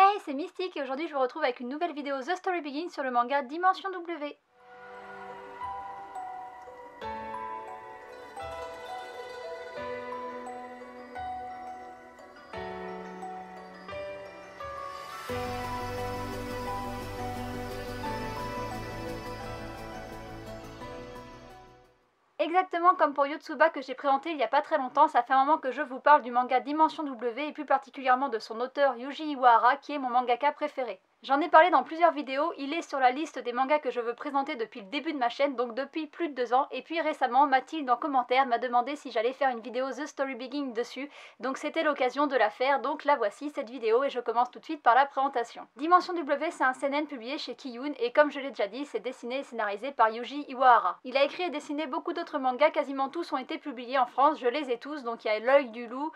Hey, c'est Mystique et aujourd'hui je vous retrouve avec une nouvelle vidéo The Story Begins sur le manga Dimension W. Exactement comme pour Yotsuba que j'ai présenté il y a pas très longtemps, ça fait un moment que je vous parle du manga Dimension W et plus particulièrement de son auteur Yuji Iwahara qui est mon mangaka préféré. J'en ai parlé dans plusieurs vidéos, il est sur la liste des mangas que je veux présenter depuis le début de ma chaîne, donc depuis plus de 2 ans, et puis récemment Mathilde en commentaire m'a demandé si j'allais faire une vidéo The Story Begins dessus, donc c'était l'occasion de la faire, donc la voici cette vidéo et je commence tout de suite par la présentation. Dimension W c'est un seinen publié chez Kiyun et comme je l'ai déjà dit, c'est dessiné et scénarisé par Yuji Iwahara. Il a écrit et dessiné beaucoup d'autres mangas, quasiment tous ont été publiés en France, je les ai tous, donc il y a L'œil du loup,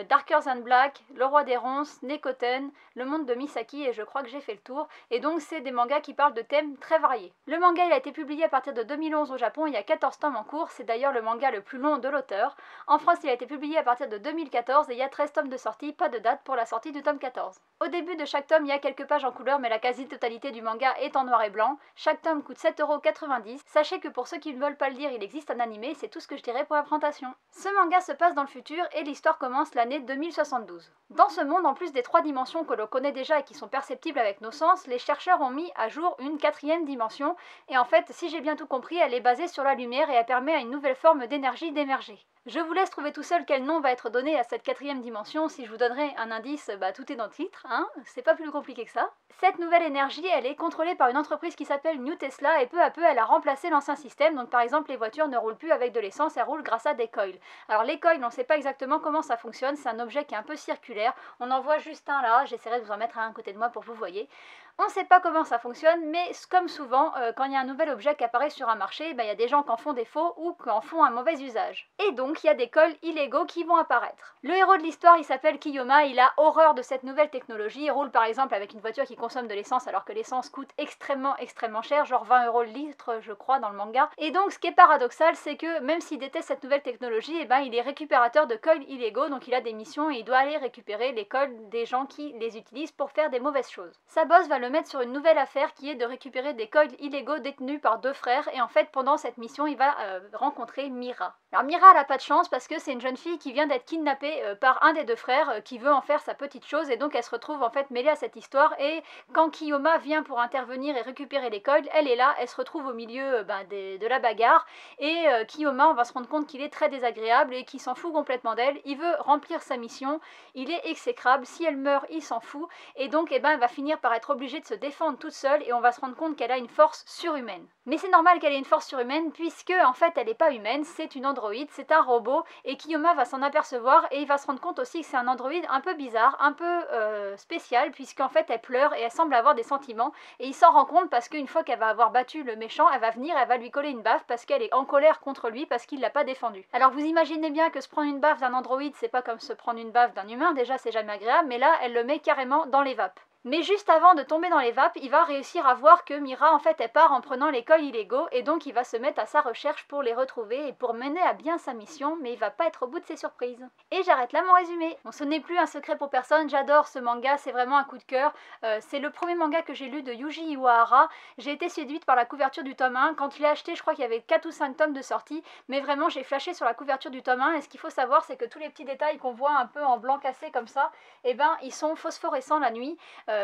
Darker Than Black, Le Roi des Ronces, Nekoten, Le Monde de Misaki et je crois que j'ai fait le tour. Et donc c'est des mangas qui parlent de thèmes très variés. Le manga il a été publié à partir de 2011 au Japon, il y a 14 tomes en cours, c'est d'ailleurs le manga le plus long de l'auteur. En France il a été publié à partir de 2014 et il y a 13 tomes de sortie, pas de date pour la sortie du tome 14. Au début de chaque tome il y a quelques pages en couleur mais la quasi-totalité du manga est en noir et blanc. Chaque tome coûte 7,90 €. Sachez que pour ceux qui ne veulent pas le lire, il existe un animé, c'est tout ce que je dirais pour la présentation. Ce manga se passe dans le futur et l'histoire commence l'année 2072. Dans ce monde, en plus des 3 dimensions que l'on connaît déjà et qui sont perceptibles avec nos sens, les chercheurs ont mis à jour une 4e dimension, et en fait, si j'ai bien tout compris, elle est basée sur la lumière et elle permet à une nouvelle forme d'énergie d'émerger. Je vous laisse trouver tout seul quel nom va être donné à cette 4e dimension. Si je vous donnerai un indice, tout est dans le titre, hein, c'est pas plus compliqué que ça. Cette nouvelle énergie, elle est contrôlée par une entreprise qui s'appelle New Tesla et peu à peu elle a remplacé l'ancien système. Donc par exemple les voitures ne roulent plus avec de l'essence, elles roulent grâce à des coils. Alors les coils, on ne sait pas exactement comment ça fonctionne, c'est un objet qui est un peu circulaire. On en voit juste un là, j'essaierai de vous en mettre un à côté de moi pour que vous voyez. On ne sait pas comment ça fonctionne, mais comme souvent, quand il y a un nouvel objet qui apparaît sur un marché, il y a des gens qui en font des faux ou qui en font un mauvais usage. Et donc, il y a des cols illégaux qui vont apparaître. Le héros de l'histoire, il s'appelle Kiyoma, il a horreur de cette nouvelle technologie. Il roule par exemple avec une voiture qui consomme de l'essence alors que l'essence coûte extrêmement cher, genre 20 € le litre, je crois, dans le manga. Et donc, ce qui est paradoxal, c'est que même s'il déteste cette nouvelle technologie, il est récupérateur de cols illégaux, donc il a des missions et il doit aller récupérer les cols des gens qui les utilisent pour faire des mauvaises choses. Sa boss va le mettre sur une nouvelle affaire qui est de récupérer des coils illégaux détenus par 2 frères et en fait pendant cette mission il va rencontrer Mira. Alors Mira elle a pas de chance parce que c'est une jeune fille qui vient d'être kidnappée par un des 2 frères qui veut en faire sa petite chose et donc elle se retrouve en fait mêlée à cette histoire et quand Kiyoma vient pour intervenir et récupérer les coils, elle est là, elle se retrouve au milieu de la bagarre et Kiyoma on va se rendre compte qu'il est très désagréable et qu'il s'en fout complètement d'elle, il veut remplir sa mission, il est exécrable, si elle meurt il s'en fout et donc elle va finir par être obligée de se défendre toute seule et on va se rendre compte qu'elle a une force surhumaine. Mais c'est normal qu'elle ait une force surhumaine puisque en fait elle n'est pas humaine, c'est une androïde, c'est un robot et Kiyoma va s'en apercevoir et il va se rendre compte aussi que c'est un androïde un peu bizarre, un peu spécial puisqu'en fait elle pleure et elle semble avoir des sentiments et il s'en rend compte parce qu'une fois qu'elle va avoir battu le méchant, elle va venir, elle va lui coller une baffe parce qu'elle est en colère contre lui parce qu'il l'a pas défendu. Alors vous imaginez bien que se prendre une baffe d'un androïde c'est pas comme se prendre une baffe d'un humain, déjà c'est jamais agréable, mais là elle le met carrément dans les vapes. Mais juste avant de tomber dans les vapes, il va réussir à voir que Mira en fait elle part en prenant les coils illégaux et donc il va se mettre à sa recherche pour les retrouver et pour mener à bien sa mission, mais il va pas être au bout de ses surprises. Et j'arrête là mon résumé. Bon, ce n'est plus un secret pour personne, j'adore ce manga, c'est vraiment un coup de cœur. C'est le premier manga que j'ai lu de Yuji Iwahara. J'ai été séduite par la couverture du tome 1. Quand il est acheté, je crois qu'il y avait 4 ou 5 tomes de sortie, mais vraiment j'ai flashé sur la couverture du tome 1 et ce qu'il faut savoir c'est que tous les petits détails qu'on voit un peu en blanc cassé comme ça, ils sont phosphorescents la nuit.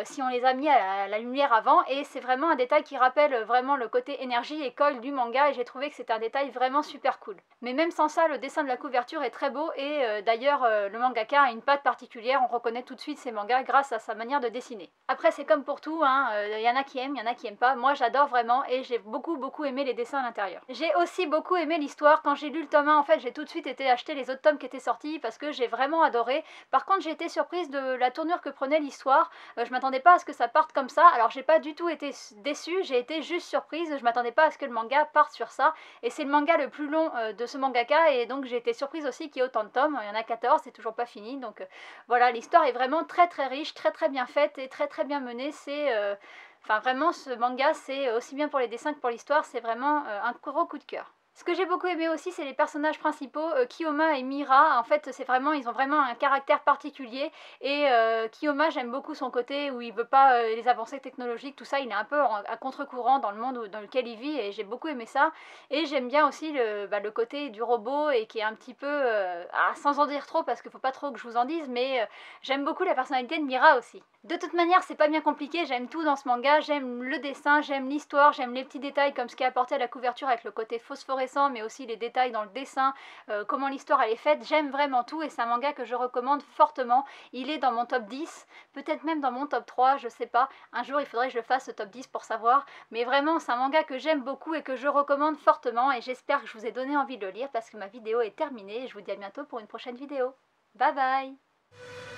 Si on les a mis à la lumière avant et c'est vraiment un détail qui rappelle vraiment le côté énergie et coil du manga et j'ai trouvé que c'était un détail vraiment super cool. Mais même sans ça, le dessin de la couverture est très beau et d'ailleurs le mangaka a une patte particulière, on reconnaît tout de suite ses mangas grâce à sa manière de dessiner. Après c'est comme pour tout, y en a qui aiment, il y en a qui aiment pas, moi j'adore vraiment et j'ai beaucoup aimé les dessins à l'intérieur. J'ai aussi beaucoup aimé l'histoire, quand j'ai lu le tome 1 en fait j'ai tout de suite été acheter les autres tomes qui étaient sortis parce que j'ai vraiment adoré. Par contre j'ai été surprise de la tournure que prenait l'histoire, je m'attendais pas à ce que ça parte comme ça, alors j'ai pas du tout été déçue, j'ai été juste surprise, je m'attendais pas à ce que le manga parte sur ça, et c'est le manga le plus long de ce mangaka, et donc j'ai été surprise aussi qu'il y ait autant de tomes, il y en a 14, c'est toujours pas fini, donc voilà, l'histoire est vraiment très riche, très bien faite, et très bien menée, c'est... Enfin vraiment ce manga c'est aussi bien pour les dessins que pour l'histoire, c'est vraiment un gros coup de cœur. Ce que j'ai beaucoup aimé aussi, c'est les personnages principaux, Kiyoma et Mira. En fait, ils ont vraiment un caractère particulier. Et Kiyoma, j'aime beaucoup son côté où il veut pas les avancées technologiques, tout ça. Il est un peu à contre-courant dans le monde dans lequel il vit, et j'ai beaucoup aimé ça. Et j'aime bien aussi le côté du robot, et qui est un petit peu, sans en dire trop, parce qu'il faut pas trop que je vous en dise, mais j'aime beaucoup la personnalité de Mira aussi. De toute manière, c'est pas bien compliqué, j'aime tout dans ce manga, j'aime le dessin, j'aime l'histoire, j'aime les petits détails comme ce qui est apporté à la couverture avec le côté phosphorescent, mais aussi les détails dans le dessin, comment l'histoire elle est faite, j'aime vraiment tout, et c'est un manga que je recommande fortement. Il est dans mon top 10, peut-être même dans mon top 3, je sais pas, un jour il faudrait que je fasse ce top 10 pour savoir, mais vraiment c'est un manga que j'aime beaucoup et que je recommande fortement, et j'espère que je vous ai donné envie de le lire parce que ma vidéo est terminée, et je vous dis à bientôt pour une prochaine vidéo. Bye bye.